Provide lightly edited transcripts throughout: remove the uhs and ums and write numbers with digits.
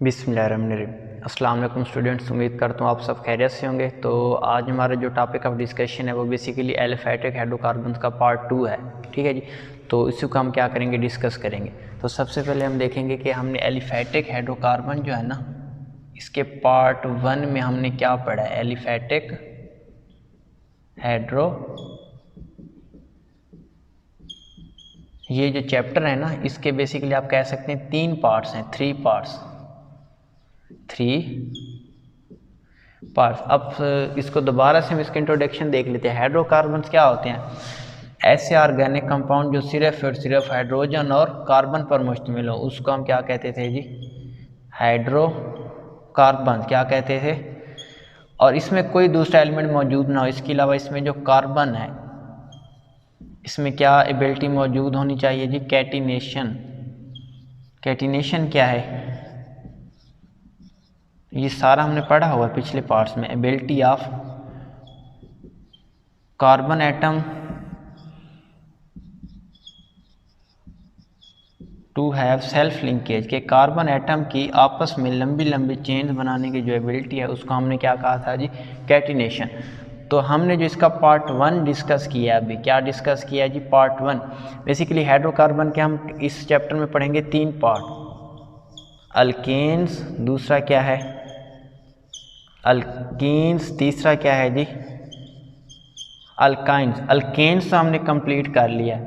बिस्मिल्लाहिर्रहमानिर्रहीम। अस्सलाम वालेकुम स्टूडेंट्स, उम्मीद करता हूँ आप सब खैरियत से होंगे। तो आज हमारा जो टॉपिक ऑफ डिस्कशन है वो बेसिकली एलिफैटिक हाइड्रोकार्बन्स का पार्ट 2 है। ठीक है जी, तो इसी को हम क्या करेंगे, डिस्कस करेंगे। तो सबसे पहले हम देखेंगे कि हमने एलिफैटिक हाइड्रोकार्बन जो है ना, इसके पार्ट 1 में हमने क्या पढ़ा है। एलिफैटिक हाइड्रो, ये जो चैप्टर है ना, इसके बेसिकली आप कह सकते हैं 3 पार्ट्स हैं, 3 पार्ट्स। अब इसको दोबारा से हम इसका इंट्रोडक्शन देख लेते हैं। हाइड्रोकार्बन्स क्या होते हैं? ऐसे ऑर्गेनिक कंपाउंड जो सिर्फ और सिर्फ हाइड्रोजन और कार्बन पर मुश्तमिल हो, उसको हम क्या कहते थे जी? हाइड्रोकार्बन। क्या कहते थे? और इसमें कोई दूसरा एलिमेंट मौजूद ना हो, इसके अलावा इसमें जो कार्बन है, इसमें क्या एबिलिटी मौजूद होनी चाहिए जी? कैटिनेशन। कैटिनेशन क्या है? ये सारा हमने पढ़ा हुआ पिछले पार्ट्स में। Ability of carbon atom to have self linkage, के कार्बन एटम की आपस में लंबी लंबी चेन्स बनाने की जो एबिलिटी है उसको हमने क्या कहा था जी? कैटिनेशन। तो हमने जो इसका पार्ट 1 डिस्कस किया, अभी क्या डिस्कस किया जी? पार्ट 1। बेसिकली हाइड्रोकार्बन के हम इस चैप्टर में पढ़ेंगे 3 पार्ट। अल्केन्स, दूसरा क्या है? अल्कीन्स, तीसरा क्या है जी? अल्काइंस। अल्केन्स तो हमने कंप्लीट कर लिया,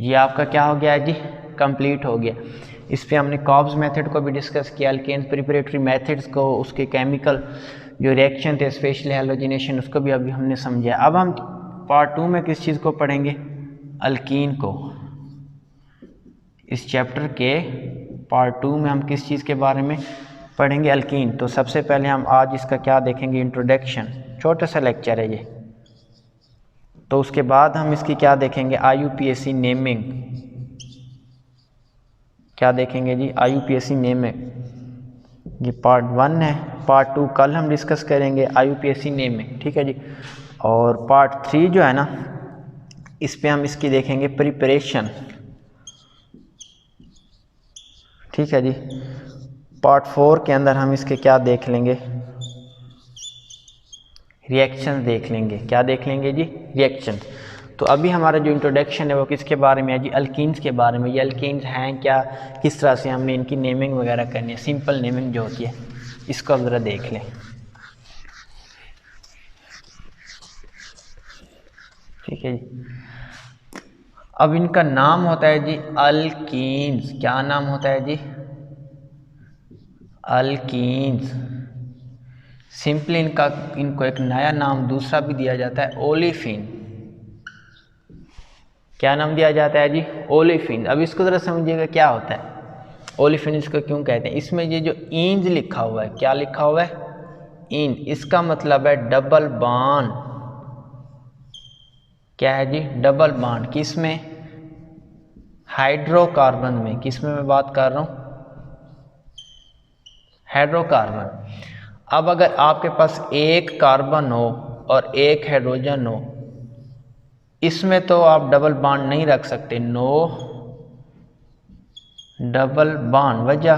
ये आपका क्या हो गया जी? कंप्लीट हो गया। इस पे हमने कॉब्स मेथड को भी डिस्कस किया, अल्केन्स प्रिपरेटरी मेथड्स को, उसके केमिकल जो रिएक्शन थे, स्पेशली हैलोजिनेशन, उसको भी अभी हमने समझा। अब हम पार्ट 2 में किस चीज़ को पढ़ेंगे? अल्कीन को। इस चैप्टर के पार्ट 2 में हम किस चीज़ के बारे में पढ़ेंगे? अल्कीन। तो सबसे पहले हम आज इसका क्या देखेंगे? इंट्रोडक्शन, छोटा सा लेक्चर है ये। तो उसके बाद हम इसकी क्या देखेंगे? IUPAC naming. क्या देखेंगे जी? IUPAC naming. ये पार्ट 1 है। पार्ट 2 कल हम डिस्कस करेंगे, IUPAC नेमिंग। ठीक है जी। और पार्ट 3 जो है ना, इस पे हम इसकी देखेंगे प्रिपरेशन। ठीक है जी। पार्ट 4 के अंदर हम इसके क्या देख लेंगे? रिएक्शन देख लेंगे। क्या देख लेंगे जी? रिएक्शन। तो अभी हमारा जो इंट्रोडक्शन है वो किसके बारे में है जी? अल्कीन्स के बारे में। ये अल्कीन्स हैं क्या, किस तरह से हमने इनकी नेमिंग वगैरह करनी है, सिंपल नेमिंग जो होती है, इसको अब ज़रा देख लें। ठीक है जी। अब इनका नाम होता है जी अल्कीन्स। क्या नाम होता है जी? अल्कीन्स। सिंपली इनको एक नया नाम दूसरा भी दिया जाता है, ओलेफिन। क्या नाम दिया जाता है जी? ओलेफिन। अब इसको ज़रा समझिएगा क्या होता है ओलेफिन, इसको क्यों कहते हैं। इसमें ये जो इंज लिखा हुआ है, क्या लिखा हुआ है? इंज। इसका मतलब है डबल बॉन्ड। क्या है जी? Double bond. किस में? हाइड्रोकार्बन में। किस में मैं बात कर रहा हूँ? हाइड्रोकार्बन। अब अगर आपके पास एक कार्बन हो और एक हाइड्रोजन हो, इसमें तो आप डबल बॉन्ड नहीं रख सकते, नो डबल बॉन्ड। वजह,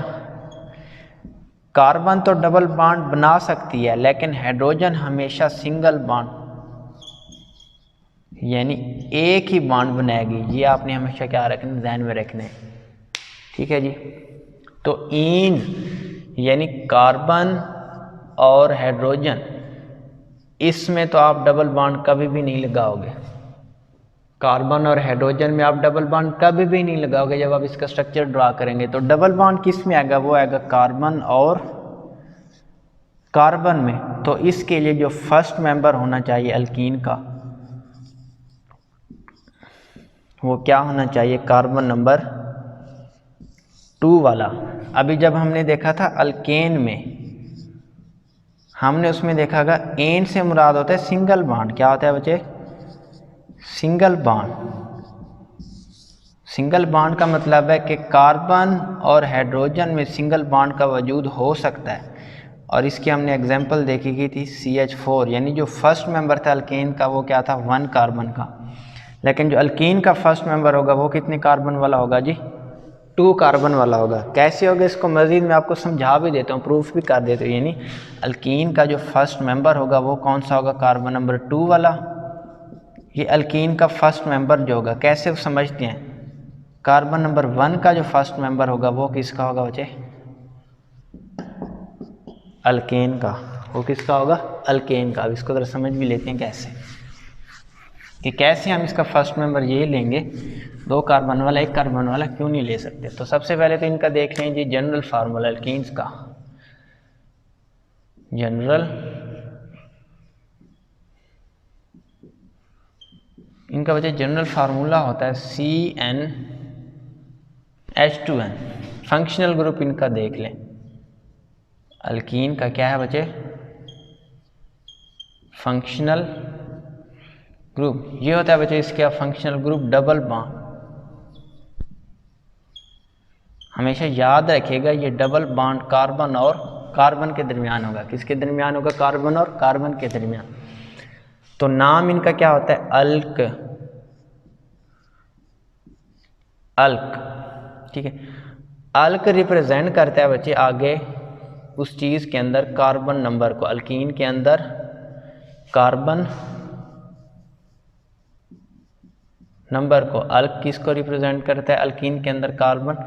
कार्बन तो डबल बॉन्ड बना सकती है, लेकिन हाइड्रोजन हमेशा सिंगल बॉन्ड यानी एक ही बॉन्ड बनाएगी। ये आपने हमेशा क्या रखना, ध्यान में रखना है। ठीक है जी। तो इन यानी कार्बन और हाइड्रोजन, इसमें तो आप डबल बॉन्ड कभी भी नहीं लगाओगे। कार्बन और हाइड्रोजन में आप डबल बॉन्ड कभी भी नहीं लगाओगे। जब आप इसका स्ट्रक्चर ड्रा करेंगे तो डबल बॉन्ड किस में आएगा? वो आएगा कार्बन और कार्बन में। तो इसके लिए जो फर्स्ट मेंबर होना चाहिए अल्कीन का, वो क्या होना चाहिए? कार्बन नंबर 2 वाला। अभी जब हमने देखा था अल्केन में, हमने उसमें देखा था एन से मुराद होता है सिंगल बॉन्ड। क्या होता है बच्चे? Single bond. सिंगल बॉन्ड का मतलब है कि कार्बन और हाइड्रोजन में सिंगल बॉन्ड का वजूद हो सकता है। और इसकी हमने एग्जांपल देखी की थी CH4, यानी जो फर्स्ट मेंबर था अल्केन का वो क्या था? 1 कार्बन का। लेकिन जो अल्कीन का फर्स्ट मेंबर होगा वो कितने कार्बन वाला होगा जी? 2 कार्बन वाला होगा। कैसे होगा इसको मज़ीद मैं आपको समझा भी देता हूँ, प्रूफ भी कर देता हूँ। यानी अल्कीन का जो फर्स्ट मेंबर होगा वो कौन सा होगा, कार्बन नंबर 2 वाला। ये अल्कीन का फर्स्ट मेंबर जो होगा कैसे समझते हैं, कार्बन नंबर 1 का जो फर्स्ट मेंबर होगा वो किसका होगा बच्चे, अल्केन का। वो किसका होगा, अल्केन का। अब इसको जरा समझ भी लेते हैं कैसे, कि कैसे हम इसका फर्स्ट मेंबर ये लेंगे, 2 कार्बन वाला 1 कार्बन वाला क्यों नहीं ले सकते। तो सबसे पहले तो इनका देख लें जी जनरल फार्मूला अल्कीन्स का। जनरल इनका बच्चे जनरल फार्मूला होता है CnH2n। फंक्शनल ग्रुप इनका देख लें, अल्कीन का क्या है बच्चे, फंक्शनल ग्रुप। ये होता है बच्चे इसका फंक्शनल ग्रुप डबल बॉन्ड। हमेशा याद रखिएगा ये डबल बॉन्ड कार्बन और कार्बन के दरमियान होगा। किसके दरमियान होगा, कार्बन और कार्बन के दरमियान। तो नाम इनका क्या होता है, अल्क। अल्क, ठीक है। अल्क रिप्रेजेंट करता है बच्चे आगे उस चीज़ के अंदर कार्बन नंबर को। अल्कीन के अंदर कार्बन नंबर को, अल्क किसको रिप्रेजेंट करता है, अल्कीन के अंदर कार्बन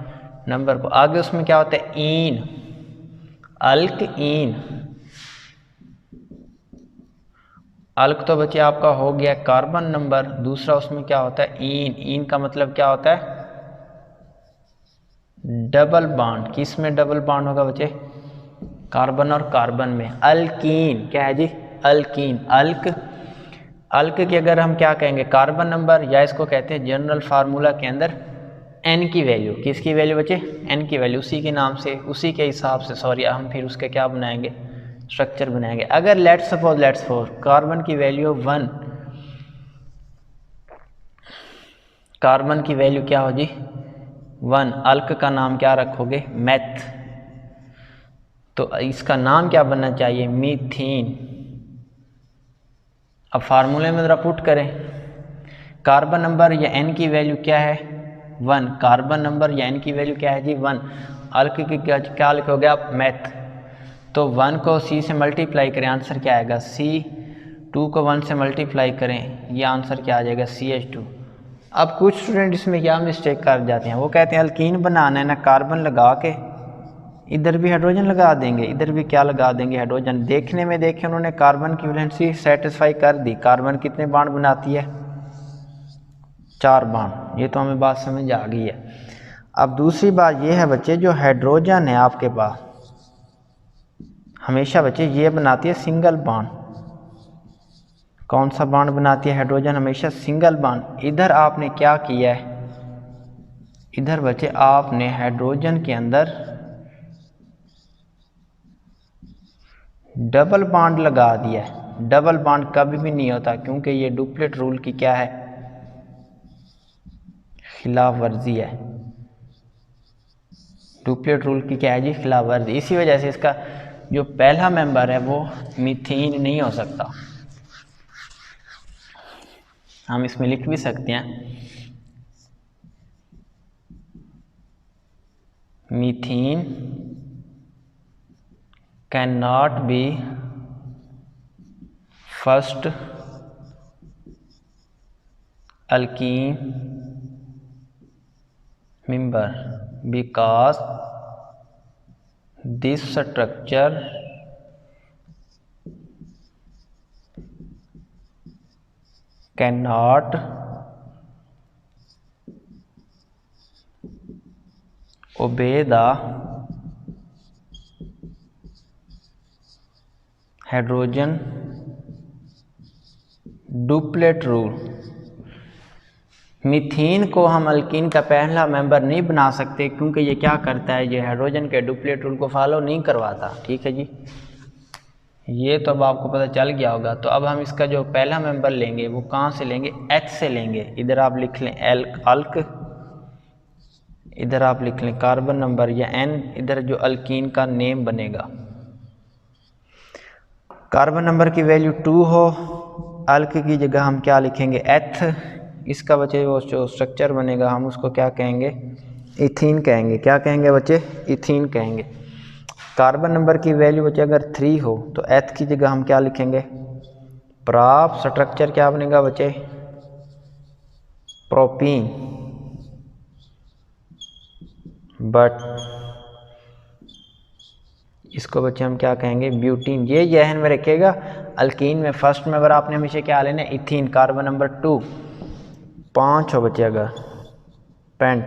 नंबर को। आगे उसमें क्या होता है, ईन, अल्क ईन। अल्क तो बच्चे आपका हो गया कार्बन नंबर, दूसरा उसमें क्या होता है, ईन। ईन का मतलब क्या होता है, डबल बॉन्ड। किस में डबल बॉन्ड होगा बच्चे, कार्बन और कार्बन में। अल्कीन क्या है जी, अल्कीन। अल्क, अल्क की अगर हम क्या कहेंगे, कार्बन नंबर, या इसको कहते हैं जनरल फार्मूला के अंदर एन की वैल्यू। किसकी वैल्यू बच्चे, एन की वैल्यू। उसी के नाम से, उसी के हिसाब से सॉरी हम फिर उसके क्या बनाएंगे, स्ट्रक्चर बनाएंगे। अगर लेट्स सपोज कार्बन की वैल्यू 1, कार्बन की वैल्यू क्या हो जी 1, अल्क का नाम क्या रखोगे, मेथ। तो इसका नाम क्या बनना चाहिए, मीथेन। अब फार्मूले में ज़रा पुट करें, कार्बन नंबर या एन की वैल्यू क्या है 1, कार्बन नंबर या एन की वैल्यू क्या है जी 1, अल्क की क्या लिखोगे आप, मेथ। तो 1 को C से मल्टीप्लाई करें, आंसर क्या आएगा C। 2 को 1 से मल्टीप्लाई करें, ये आंसर क्या आ जाएगा CH2। अब कुछ स्टूडेंट इसमें क्या मिस्टेक कर जाते हैं, वो कहते हैं अल्कीन बनाना है ना, कार्बन लगा के इधर भी हाइड्रोजन लगा देंगे, इधर भी क्या लगा देंगे, हाइड्रोजन। देखने में देखे उन्होंने कार्बन की वैलेंसी सेटिस्फाई कर दी। कार्बन कितने बॉन्ड बनाती है, 4 बॉन्ड। ये तो हमें बात समझ आ गई है। अब दूसरी बात ये है बच्चे, जो हाइड्रोजन है आपके पास, हमेशा बच्चे ये बनाती है सिंगल बॉन्ड। कौन सा बॉन्ड बनाती है हाइड्रोजन, हमेशा सिंगल बॉन्ड। इधर आपने क्या किया है, इधर बच्चे आपने हाइड्रोजन के अंदर डबल बॉन्ड लगा दिया है। डबल बॉन्ड कभी भी नहीं होता, क्योंकि ये डुप्लेट रूल की क्या है, खिलाफ वर्जी है। डुप्लेट रूल की क्या है जी, खिलाफ वर्जी। इसी वजह से इसका जो पहला मेंबर है वो मीथेन नहीं हो सकता। हम इसमें लिख भी सकते हैं, methane can not be first alkyne member because this structure cannot obey the hydrogen duplet rule. Methane को हम अल्कीन का पहला मेंबर नहीं बना सकते, क्योंकि ये क्या करता है, ये हाइड्रोजन के डुप्लेट रूल को फॉलो नहीं करवाता। ठीक है जी, ये तो अब आपको पता चल गया होगा। तो अब हम इसका जो पहला मेंबर लेंगे वो कहाँ से लेंगे, H से लेंगे। इधर आप लिख लें अल्क, इधर आप लिख लें कार्बन नंबर या N, इधर जो अल्कीन का नेम बनेगा। कार्बन नंबर की वैल्यू 2 हो, अल्क की जगह हम क्या लिखेंगे H। इसका बचे वो जो स्ट्रक्चर बनेगा हम उसको क्या कहेंगे, इथीन कहेंगे। क्या कहेंगे बच्चे? इथीन कहेंगे। कार्बन नंबर की वैल्यू बच्चे अगर 3 हो तो एथ की जगह हम क्या लिखेंगे? प्राप्त स्ट्रक्चर क्या बनेगा बच्चे? प्रोपीन। बट इसको बच्चे हम क्या कहेंगे? ब्यूटीन। ये जहन में रखिएगा। अल्कीन में फर्स्ट में अगर आपने हमेशा क्या लेना है? इथीन। कार्बन नंबर 2 5 हो बच्चे अगर पेंट,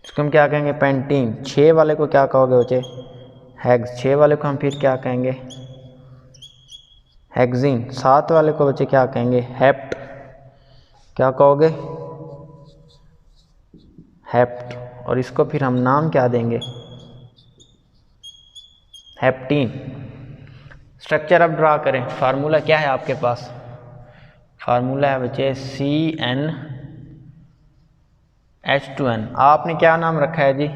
इसको हम क्या कहेंगे? पेंटीन। 6 वाले को क्या कहोगे बच्चे? हेक्स। 6 वाले को हम फिर क्या कहेंगे? हेक्सीन। 7 वाले को बच्चे क्या कहेंगे? हेप्ट। क्या कहोगे? हेप्ट। और इसको फिर हम नाम क्या देंगे? हेप्टीन। स्ट्रक्चर अब ड्रा करें। फार्मूला क्या है आपके पास? फार्मूला है बच्चे CnH2n। आपने क्या नाम रखा है जी?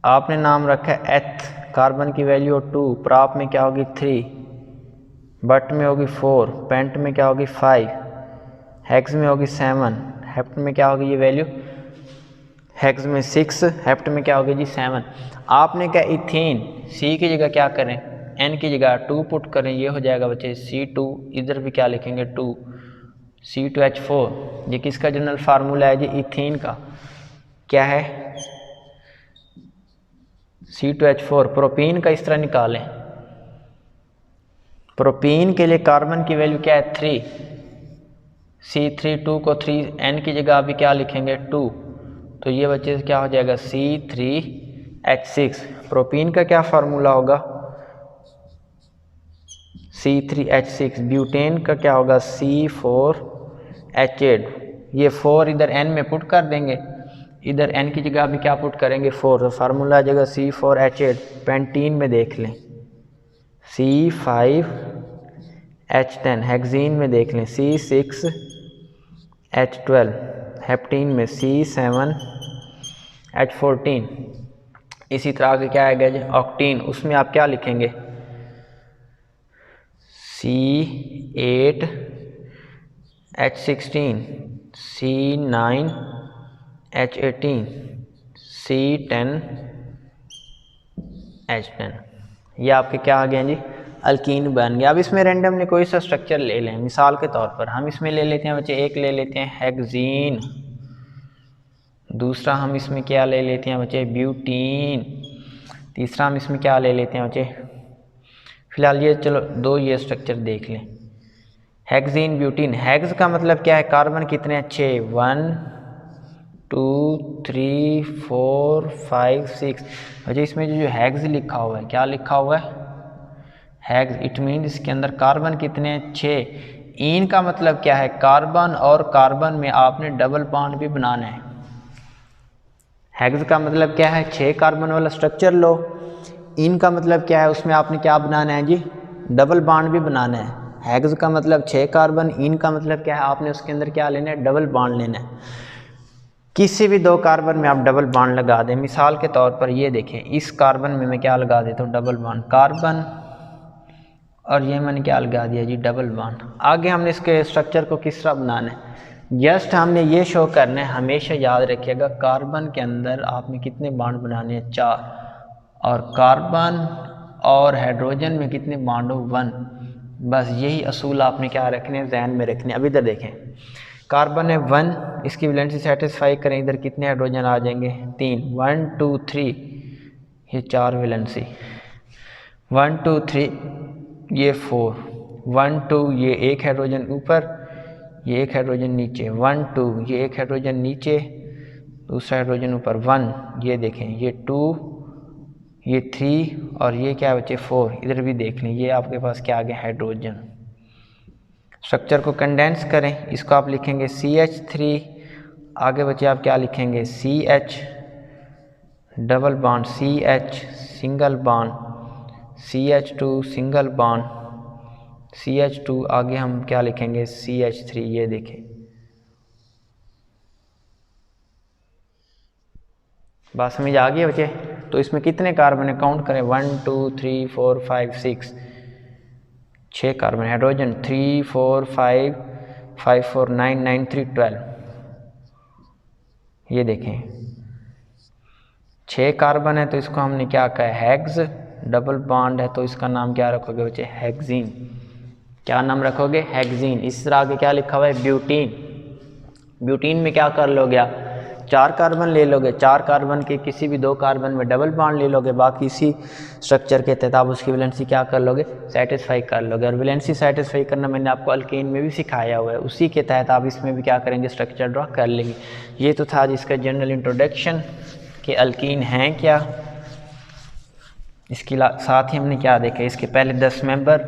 आपने नाम रखा है एथ। कार्बन की वैल्यू 2, प्राप में क्या होगी? 3, बट में होगी 4, पेंट में क्या होगी? 5, हेक्स में होगी 7, हेप्ट में क्या होगी ये वैल्यू? हेक्स में 6, हेप्ट में क्या होगी जी? 7। आपने क्या इथेन, सी की जगह क्या करें? एन की जगह 2 पुट करें, ये हो जाएगा बच्चे C2। इधर भी क्या लिखेंगे? 2, C2H4। ये किसका जनरल फार्मूला है जी? इथेन का। क्या है? C2H4। प्रोपीन का इस तरह निकालें। प्रोपीन के लिए कार्बन की वैल्यू क्या है? 3, C3 2 को 3, N की जगह अभी क्या लिखेंगे? 2, तो ये बच्चे क्या हो जाएगा? C3H6। प्रोपीन का क्या फार्मूला होगा? C3H6। ब्यूटेन का क्या होगा? C4H8। ये 4 इधर N में पुट कर देंगे, इधर N की जगह अभी क्या पुट करेंगे? 4, तो फार्मूला आ जाएगा C4H8। पेंटीन में देख लें C5H10। हेक्सीन में देख लें C6H12। हेप्टीन में C7H14। इसी तरह के क्या आएगा जी? ऑक्टीन। उसमें आप क्या लिखेंगे? C8H16, C9H18, C10H10। ये आपके क्या आ गए हैं जी? अल्कीन बन गया। अब इसमें रैंडमली कोई सा स्ट्रक्चर ले लें। मिसाल के तौर पर हम इसमें ले लेते हैं बच्चे, एक ले लेते हैं हेक्सीन, दूसरा हम इसमें क्या ले लेते हैं बच्चे? ब्यूटीन, तीसरा हम इसमें क्या ले लेते हैं बच्चे? फिलहाल ये चलो 2 ये स्ट्रक्चर देख लें। Hexene, butene. हेक्स का मतलब क्या है? कार्बन कितने अच्छे? 1 2 3 4 5 6। अच्छा, इसमें जो हेक्स लिखा हुआ है, क्या लिखा हुआ है? हेक्स। इट मीन इसके अंदर कार्बन कितने? 6। इन का मतलब क्या है? कार्बन और कार्बन में आपने डबल बॉन्ड भी बनाना है। हेक्स का मतलब क्या है? 6 कार्बन वाला स्ट्रक्चर लो। इन का मतलब क्या है? उसमें आपने क्या बनाना है जी? डबल बॉन्ड भी बनाना है। हेक्स का मतलब 6 कार्बन, इन का मतलब क्या है? आपने उसके अंदर क्या लेना है? डबल बॉन्ड लेना है। किसी भी 2 कार्बन में आप डबल बॉन्ड लगा दें। मिसाल के तौर पर ये देखें, इस कार्बन में मैं क्या लगा देता हूँ? Double bond. कार्बन और ये मैंने क्या लगा दिया जी? Double bond. आगे हमने इसके स्ट्रक्चर को किस तरह बनाना है? जस्ट हमने ये शो करना है। हमेशा याद रखिएगा, कार्बन के अंदर आपने कितने बॉन्ड बनाने हैं? 4। और कार्बन और हाइड्रोजन में कितने बॉन्ड हो? 1। बस यही असूल आपने क्या रखने हैं? जहन में रखने। अब इधर देखें, कार्बन है 1, इसकी वैलेंसी सेटिस्फाई करें, इधर कितने हाइड्रोजन आ जाएंगे? 3। 1 2 3, ये 4 वैलेंसी। 1 2 3, ये 4। 1 2, ये एक हाइड्रोजन ऊपर, ये एक हाइड्रोजन नीचे। 1 2, ये एक हाइड्रोजन नीचे, दूसरा हाइड्रोजन ऊपर। 1, ये देखें, ये 2, ये 3 और ये क्या बचे? 4। इधर भी देख लें, ये आपके पास क्या आ गया? हाइड्रोजन। स्ट्रक्चर को कंडेंस करें, इसको आप लिखेंगे CH3। आगे बचे आप क्या लिखेंगे? CH double bond, CH single bond, CH2 single bond, CH2। आगे हम क्या लिखेंगे? CH3। ये देखें, बात समझ आ गई बच्चे? तो इसमें कितने कार्बन है? काउंट करें। 1 2 3 4 5 6, 6 कार्बन। हाइड्रोजन 3 4 5 5 4 9 9 3 12। ये देखें 6 कार्बन है तो इसको हमने क्या कहा है, हेक्स। डबल बॉन्ड है तो इसका नाम क्या रखोगे बच्चे, हेक्सीन। क्या नाम रखोगे, हेक्सीन। इस तरह आगे क्या लिखा हुआ है, ब्यूटीन। ब्यूटीन में क्या कर लोगे आप, 4 कार्बन ले लोगे, 4 कार्बन के किसी भी 2 कार्बन में डबल बॉन्ड ले लोगे, बाकी इसी स्ट्रक्चर के तहत आप उसकी वैलेंसी क्या कर लोगे, सेटिस्फाई कर लोगे। और वैलेंसी सेटिस्फाई करना मैंने आपको अल्केन में भी सिखाया हुआ है, उसी के तहत आप इसमें भी क्या करेंगे, स्ट्रक्चर ड्रॉ कर लेंगे। ये तो था जिसका जनरल इंट्रोडक्शन कि अल्कीन हैं क्या। इसके साथ ही हमने क्या देखा, इसके पहले 10 मेंबर,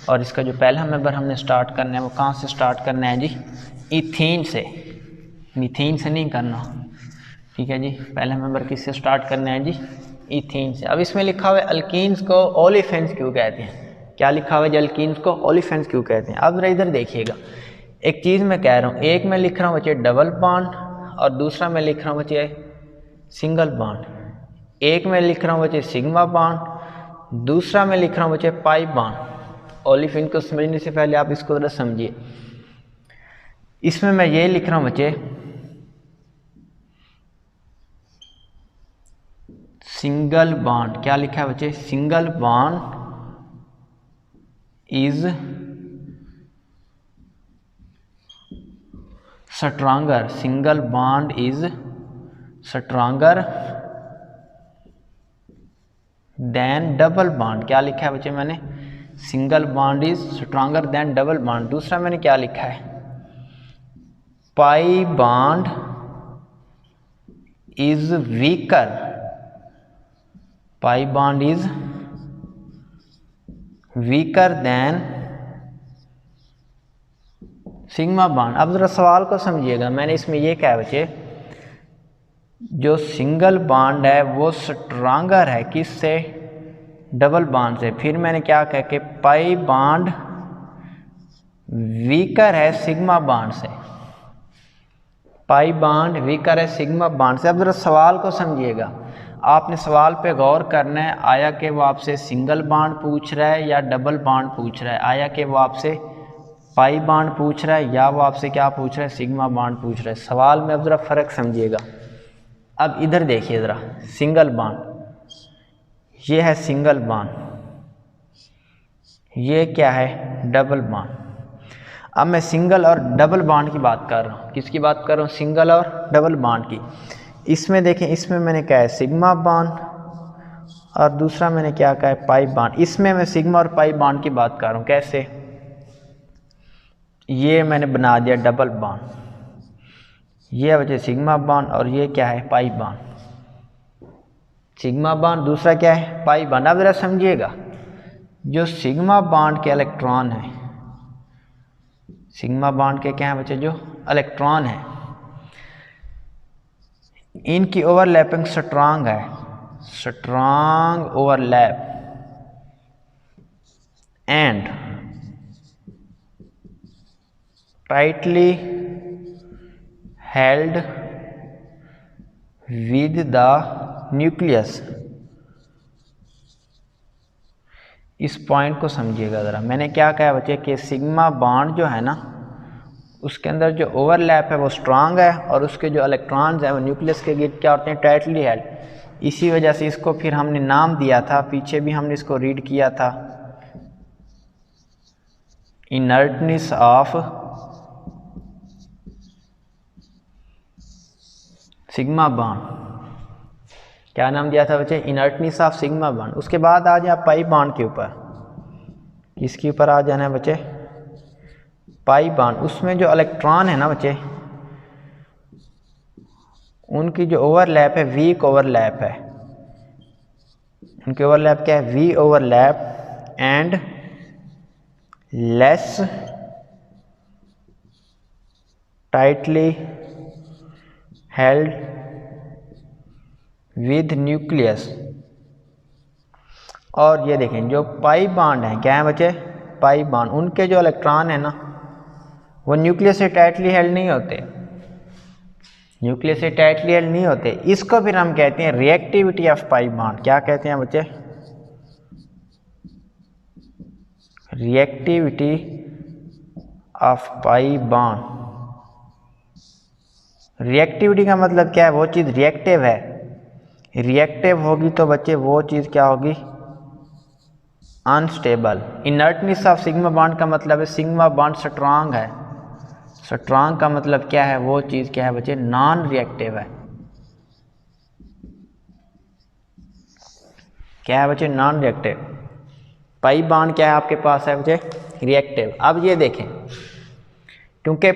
और इसका जो पहला मेंबर हमने स्टार्ट करना है वो कहाँ से स्टार्ट करना है जी, इथीन से, मीथेन से नहीं करना, ठीक है जी। पहला मेंबर किससे स्टार्ट करना है जी, इथीन से। अब इसमें लिखा हुआ है अल्कीन्स को ओलिफेंस क्यों कहते हैं, क्या लिखा हुआ है जी, अल्कीन्स को ओलिफेंस क्यों कहते हैं। अब जरा इधर देखिएगा, एक चीज़ मैं कह रहा हूँ, एक मैं लिख रहा हूँ बच्चे डबल बॉन्ड और दूसरा मैं लिख रहा हूँ बच्चे सिंगल बॉन्ड। एक मैं लिख रहा हूँ बच्चे सिग्मा बॉन्ड, दूसरा मैं लिख रहा हूँ बच्चे पाई बॉन्ड। ओलिफिन को समझने से पहले आप इसको जरा समझिए। इसमें मैं ये लिख रहा हूँ बच्चे सिंगल बॉन्ड, क्या लिखा है बच्चे, single bond is stronger, single bond is stronger than double bond. क्या लिखा है बच्चे मैंने, single bond is stronger than double bond. दूसरा मैंने क्या लिखा है, pi bond is weaker, pi bond is weaker then sigma bond. अब जरा सवाल को समझिएगा, मैंने इसमें ये कहा बच्चे जो सिंगल बॉन्ड है वो स्ट्रॉन्गर है किससे, डबल बॉन्ड से। फिर मैंने क्या कहा कि पाई बॉन्ड वीकर है सिग्मा बॉन्ड से, पाई बॉन्ड वीकर है सिग्मा बॉन्ड से। अब जरा सवाल को समझिएगा, आपने सवाल पे गौर करना है, आया कि वो आपसे सिंगल बॉन्ड पूछ रहा है या डबल बॉन्ड पूछ रहा है, आया कि वो आपसे पाई बॉन्ड पूछ रहा है या वो आपसे क्या पूछ रहा है, सिग्मा बॉन्ड पूछ रहा है। सवाल में अब ज़रा फ़र्क समझिएगा। अब इधर देखिए ज़रा, सिंगल बॉन्ड, ये है सिंगल बॉन्ड, ये क्या है, डबल बॉन्ड। अब मैं सिंगल और डबल बॉन्ड की बात कर रहा हूँ, किसकी बात कर रहा हूँ, सिंगल और डबल बॉन्ड की। इसमें देखें, इसमें मैंने क्या है, सिग्मा बॉन्ड और दूसरा मैंने क्या कहा है, पाई बॉन्ड। इसमें मैं सिग्मा और पाई बॉन्ड की बात कर रहा हूँ, कैसे, ये मैंने बना दिया डबल बॉन्ड, ये वजह सिग्मा बॉन्ड और ये क्या है, पाई बॉन्ड। सिग्मा बॉन्ड, दूसरा क्या है, पाई बॉन्ड। अब जरा समझिएगा, जो सिग्मा बॉन्ड के इलेक्ट्रॉन है, सिग्मा बॉन्ड के क्या है बच्चे, जो इलेक्ट्रॉन है, इनकी ओवरलैपिंग स्ट्रांग है, strong overlap and tightly held with the nucleus. इस पॉइंट को समझिएगा ज़रा, मैंने क्या कहा बच्चे कि सिग्मा बॉन्ड जो है ना, उसके अंदर जो ओवरलैप है वो स्ट्रांग है और उसके जो इलेक्ट्रॉन्स हैं वो न्यूक्लियस के गिर्द क्या होते हैं, टाइटली हेल्ड। इसी वजह से इसको फिर हमने नाम दिया था, पीछे भी हमने इसको रीड किया था, इनर्टनेस ऑफ सिग्मा बॉन्ड। क्या नाम दिया था बच्चे, इनर्टनेस ऑफ सिग्मा बॉन्ड। उसके बाद आ जाए पाई बॉन्ड के ऊपर, किसके ऊपर आ जाना है बच्चे, पाई बॉन्ड। उसमें जो इलेक्ट्रॉन है ना बच्चे, उनकी जो ओवरलैप है, वीक ओवरलैप है, उनकी ओवरलैप क्या है, we overlap and less tightly held with nucleus. और ये देखें जो पाई बॉन्ड है, क्या है बच्चे, पाई बॉन्ड, उनके जो इलेक्ट्रॉन है ना वो न्यूक्लियस से टाइटली हेल्ड नहीं होते, न्यूक्लियस से टाइटली हेल्ड नहीं होते। इसको फिर हम कहते हैं रिएक्टिविटी ऑफ पाई बॉन्ड। क्या कहते हैं बच्चे, reactivity of pi bond. Reactivity का मतलब क्या है? वो चीज़ रिएक्टिव है। रिएक्टिव होगी तो बच्चे वो चीज़ क्या होगी? Unstable. Inertness of sigma bond का मतलब है सिग्मा बॉन्ड स्ट्रांग है। स्ट्रांग का मतलब क्या है? वो चीज़ क्या है बच्चे? नॉन रिएक्टिव है। क्या है बच्चे? Non reactive. पाई बॉन्ड क्या है आपके पास है बच्चे? रिएक्टिव। अब ये देखें, क्योंकि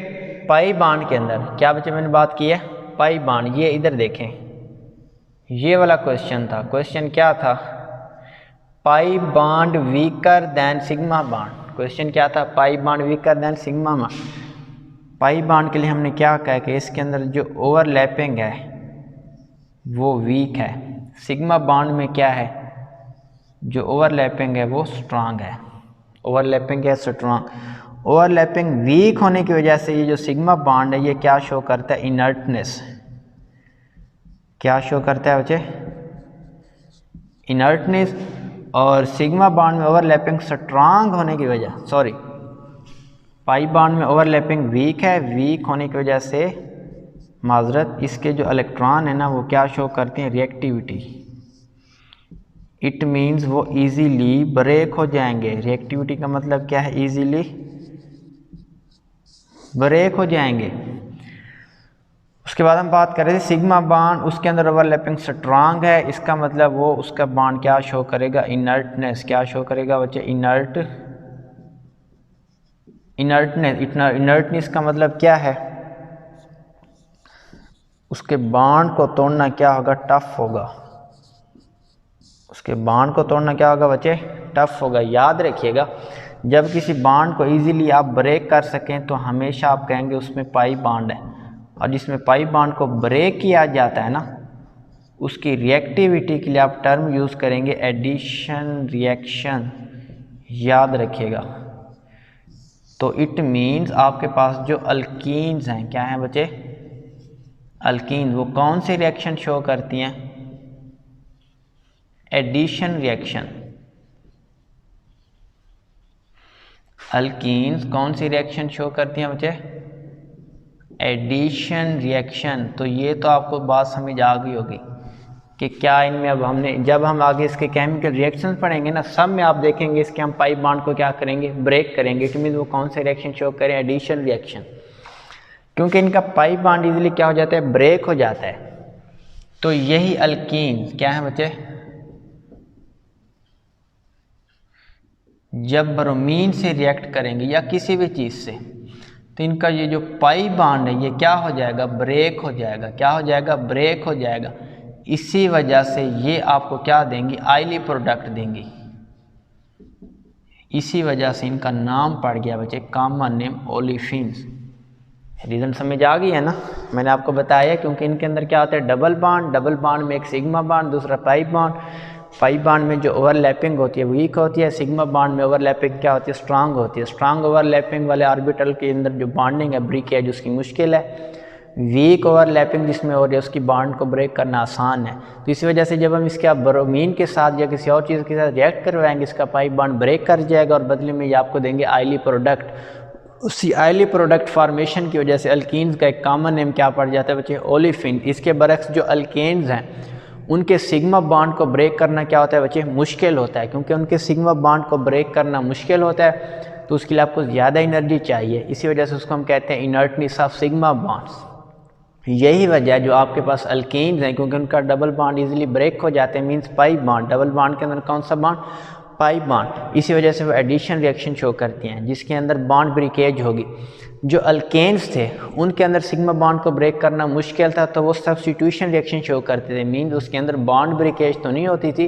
पाई बॉन्ड के अंदर क्या बच्चे मैंने बात की है? पाई बॉन्ड, ये इधर देखें, ये वाला क्वेश्चन था। क्वेश्चन क्या था? Pi bond weaker then sigma bond. Question क्या था? Pi bond weaker then sigma bond. Pi bond के लिए हमने क्या कहा कि इसके अंदर जो ओवरलैपिंग है वो वीक है। सिग्मा बॉन्ड में क्या है? जो ओवरलैपिंग है वो स्ट्रांग है। ओवरलैपिंग है स्ट्रांग। ओवरलैपिंग वीक होने की वजह से ये जो सिग्मा बॉन्ड है ये क्या शो करता है? इनर्टनेस। क्या शो करता है बच्चे? इनर्टनेस। और सिग्मा बॉन्ड में ओवरलैपिंग स्ट्रांग होने की वजह, सॉरी, पाई बॉन्ड में ओवरलैपिंग वीक है। वीक होने की वजह से माजरत इसके जो इलेक्ट्रॉन है ना वो क्या शो करते हैं? रिएक्टिविटी। इट मीन्स वो इजीली ब्रेक हो जाएंगे। रिएक्टिविटी का मतलब क्या है? इजीली ब्रेक हो जाएंगे। उसके बाद हम बात कर रहे थे सिग्मा बॉन्ड, उसके अंदर ओवरलैपिंग स्ट्रांग है। इसका मतलब वो उसका बॉन्ड क्या शो करेगा? इनर्टनेस। क्या शो करेगा बच्चे? इनर्टनेस। इनर्टनेस का मतलब क्या है? उसके बॉन्ड को तोड़ना क्या होगा? टफ होगा। उसके बॉन्ड को तोड़ना क्या होगा बच्चे? टफ होगा। याद रखिएगा, जब किसी बॉन्ड को इजीली आप ब्रेक कर सकें तो हमेशा आप कहेंगे उसमें पाई बॉन्ड है। और जिसमें पाई बॉन्ड को ब्रेक किया जाता है ना, उसकी रिएक्टिविटी के लिए आप टर्म यूज़ करेंगे एडिशन रिएक्शन। याद रखिएगा। तो इट मीन्स आपके पास जो अल्कीन्स हैं, क्या हैं बच्चे? अल्कीन। वो कौन सी रिएक्शन शो करती हैं? Addition reaction. अल्कीन्स कौन सी रिएक्शन शो करती हैं बच्चे? Addition reaction. तो ये तो आपको बात समझ आ गई होगी कि क्या इनमें अब हमने जब हम आगे इसके केमिकल रिएक्शंस पढ़ेंगे ना, सब में आप देखेंगे इसके हम पाई बॉन्ड को क्या करेंगे? ब्रेक करेंगे। इट मीन वो कौन से रिएक्शन शो करें? Addition reaction. क्योंकि इनका पाई बॉन्ड इजीली क्या हो जाता है? ब्रेक हो जाता है। तो यही अल्कीन क्या है बच्चे? जब ब्रोमीन से रिएक्ट करेंगे या किसी भी चीज़ से, तो इनका ये जो पाई बॉन्ड है ये क्या हो जाएगा? ब्रेक हो जाएगा। क्या हो जाएगा? ब्रेक हो जाएगा। इसी वजह से ये आपको क्या देंगी? ऑयली प्रोडक्ट देंगी। इसी वजह से इनका नाम पड़ गया बच्चे कॉमन नेम ओलिफिन्स। रीज़न समझ आ गई है ना? मैंने आपको बताया क्योंकि इनके अंदर क्या होता है? Double bond. डबल बॉन्ड में एक सिग्मा बॉन्ड, दूसरा पाई बॉन्ड। पाई बॉन्ड में जो ओवरलैपिंग होती है वीक होती है। सिग्मा बॉन्ड में ओवरलैपिंग क्या होती है? स्ट्रांग होती है। स्ट्रांग ओवरलैपिंग वाले ऑर्बिटल के अंदर जो बॉन्डिंग है ब्रेकेज उसकी मुश्किल है। वीक ओवरलैपिंग जिसमें हो रही है उसकी बॉन्ड को ब्रेक करना आसान है। तो इसी वजह से जब हम इसके ब्रोमीन के साथ या किसी और चीज़ के साथ रिएक्ट करवाएंगे इसका पाई बॉन्ड ब्रेक कर जाएगा और बदले में ये आपको देंगे ऑयली प्रोडक्ट। उसी ऑयली प्रोडक्ट फार्मेशन की वजह से अल्कीन्स का एक कॉमन नेम क्या पड़ जाता है बच्चे? ओलिफिन। इसके बरक्स जो अल्केन्स हैं उनके सिग्मा बॉन्ड को ब्रेक करना क्या होता है बच्चे? मुश्किल होता है। क्योंकि उनके सिग्मा बॉन्ड को ब्रेक करना मुश्किल होता है तो उसके लिए आपको ज़्यादा एनर्जी चाहिए। इसी वजह से उसको हम कहते हैं इनर्टनेस ऑफ सिग्मा बॉन्ड्स। यही वजह है जो आपके पास अल्केन्स हैं, क्योंकि उनका डबल बॉन्ड इजीली ब्रेक हो जाते हैं। Means pi bond. Double bond के अंदर कौन सा बॉन्ड? Pi bond. इसी वजह से वो एडिशन रिएक्शन शो करती हैं जिसके अंदर बॉन्ड ब्रेकेज होगी। जो अल्केन्स थे उनके अंदर सिग्मा बॉन्ड को ब्रेक करना मुश्किल था तो वो सब्स्टिट्यूशन रिएक्शन शो करते थे। मीन्स उसके अंदर बॉन्ड ब्रेकेज तो नहीं होती थी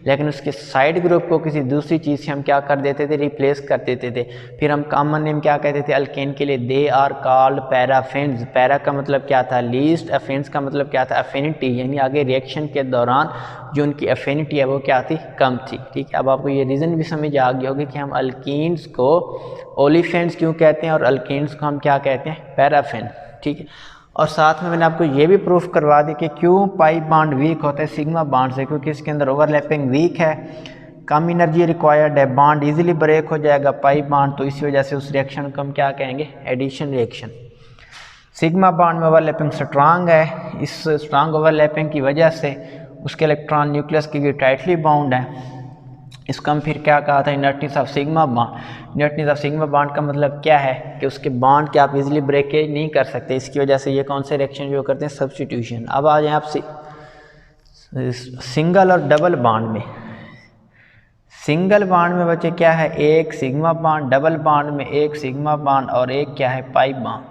लेकिन उसके साइड ग्रुप को किसी दूसरी चीज़ से हम क्या कर देते थे? रिप्लेस कर देते थे। फिर हम कॉमन नेम क्या कहते थे अल्केन के लिए? They are called paraffins. Para का मतलब क्या था? लीस्ट। अफिन्स का मतलब क्या था? अफिनिटी। यानी आगे रिएक्शन के दौरान जो उनकी अफिनिटी है वो क्या थी? कम थी। ठीक है, अब आपको ये रीज़न भी समझ आ गया होगा कि हम अल्कीन्स को ओलिफिन्स क्यों कहते हैं और अल्कीन्स को हम क्या कहते हैं? पैराफिन। ठीक है, और साथ में मैंने आपको ये भी प्रूफ करवा दी कि क्यों पाई बॉन्ड वीक होता है सिग्मा बॉन्ड से, क्योंकि इसके अंदर ओवरलैपिंग वीक है। कम एनर्जी रिक्वायर्ड है, बॉन्ड इजीली ब्रेक हो जाएगा पाई बॉन्ड, तो इसी वजह से उस रिएक्शन को हम क्या कहेंगे, एडिशन रिएक्शन। सिग्मा बॉन्ड में ओवरलैपिंग स्ट्रांग है, इस स्ट्रांग ओवरलैपिंग की वजह से उसके इलेक्ट्रॉन न्यूक्लियस के टाइटली बाउंड है। इसको हम फिर क्या कहा था, inertness of sigma bond. Inertness of sigma bond का मतलब क्या है कि उसके बॉन्ड के आप इजीली ब्रेकेज नहीं कर सकते, इसकी वजह से ये कौन से रिएक्शन जो करते हैं, सब्स्टिट्यूशन। अब आ जाए आप सिंगल और डबल बॉन्ड में। सिंगल बॉन्ड में बच्चे क्या है, एक सिग्मा बॉन्ड, डबल बॉन्ड में एक सिग्मा बॉन्ड और एक क्या है, पाई बॉन्ड।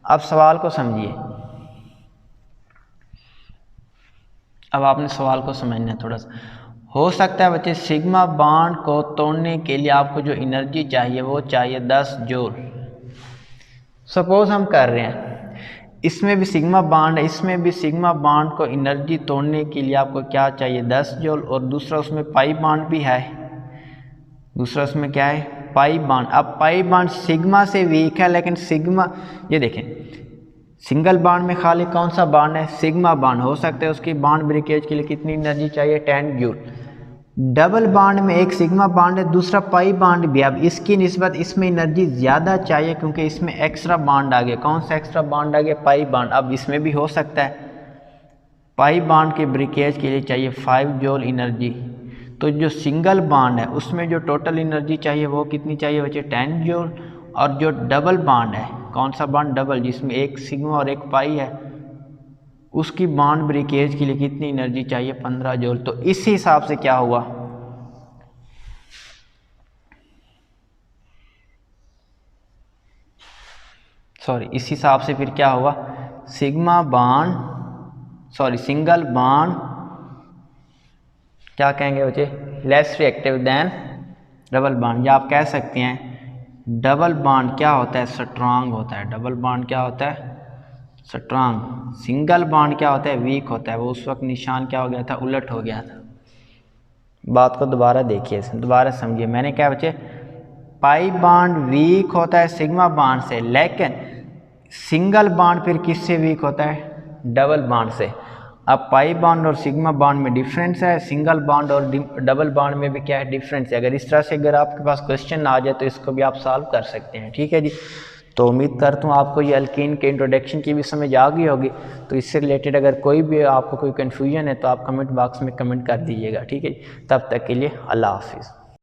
अब सवाल को समझिए, अब आपने सवाल को समझना है थोड़ा सा। हो सकता है बच्चे सिग्मा बॉन्ड को तोड़ने के लिए आपको जो एनर्जी चाहिए वो चाहिए 10 जूल। सपोज हम कर रहे हैं इसमें भी सिग्मा बॉन्ड है, इसमें भी सिग्मा बॉन्ड को एनर्जी तोड़ने के लिए आपको क्या चाहिए, 10 जूल, और दूसरा उसमें पाई बॉन्ड भी है, दूसरा उसमें क्या है, पाई बॉन्ड। अब पाई बॉन्ड सिग्मा से वीक है, लेकिन सिग्मा, ये देखें सिंगल बॉन्ड में खाली कौन सा बॉन्ड है, सिग्मा बॉन्ड। हो सकता है उसकी बॉन्ड ब्रेकेज के लिए कितनी एनर्जी चाहिए, 10 जूल। डबल बॉन्ड में एक सिग्मा बॉन्ड है, दूसरा पाई बॉन्ड भी। अब इसकी निस्बत इसमें एनर्जी ज़्यादा चाहिए क्योंकि इसमें एक्स्ट्रा बॉन्ड आ गया। कौन सा एक्स्ट्रा बॉन्ड आ गया, पाई बॉन्ड। अब इसमें भी हो सकता है पाई बॉन्ड के ब्रेकेज के लिए चाहिए 5 जूल एनर्जी। तो जो सिंगल बॉन्ड है उसमें जो टोटल एनर्जी चाहिए वो कितनी चाहिए बच्चे, 10 जूल। और जो डबल बॉन्ड है, कौन सा बॉन्ड, डबल, जिसमें एक सिग्मा और एक पाई है, उसकी बॉन्ड ब्रेकेज के लिए कितनी एनर्जी चाहिए, 15 जूल। तो इस हिसाब से क्या हुआ, इस हिसाब से फिर क्या हुआ, सिग्मा बॉन्ड सिंगल बॉन्ड क्या कहेंगे बच्चे, less reactive than double bond. या आप कह सकते हैं डबल बॉन्ड क्या होता है, स्ट्रांग होता है। डबल बॉन्ड क्या होता है, स्ट्रांग। सिंगल बॉन्ड क्या होता है, वीक होता है। वो उस वक्त निशान क्या हो गया था, उलट हो गया था। बात को दोबारा देखिए, दोबारा समझिए। मैंने क्या बच्चे, पाई बॉन्ड वीक होता है सिग्मा बॉन्ड से, लेकिन सिंगल बॉन्ड फिर किससे वीक होता है, डबल बॉन्ड से। अब पाई बॉन्ड और सिग्मा बॉन्ड में डिफरेंस है, सिंगल बॉन्ड और डबल बॉन्ड में भी क्या है, डिफरेंस है। अगर इस तरह से अगर आपके पास क्वेश्चन आ जाए तो इसको भी आप सॉल्व कर सकते हैं, ठीक है जी। तो उम्मीद करता हूँ आपको ये अल्कीन के इंट्रोडक्शन की भी समझ आ गई होगी। तो इससे रिलेटेड अगर कोई भी आपको कोई कन्फ्यूजन है तो आप कमेंट बॉक्स में कमेंट कर दीजिएगा, ठीक है जी। तब तक के लिए अल्लाह हाफिज़।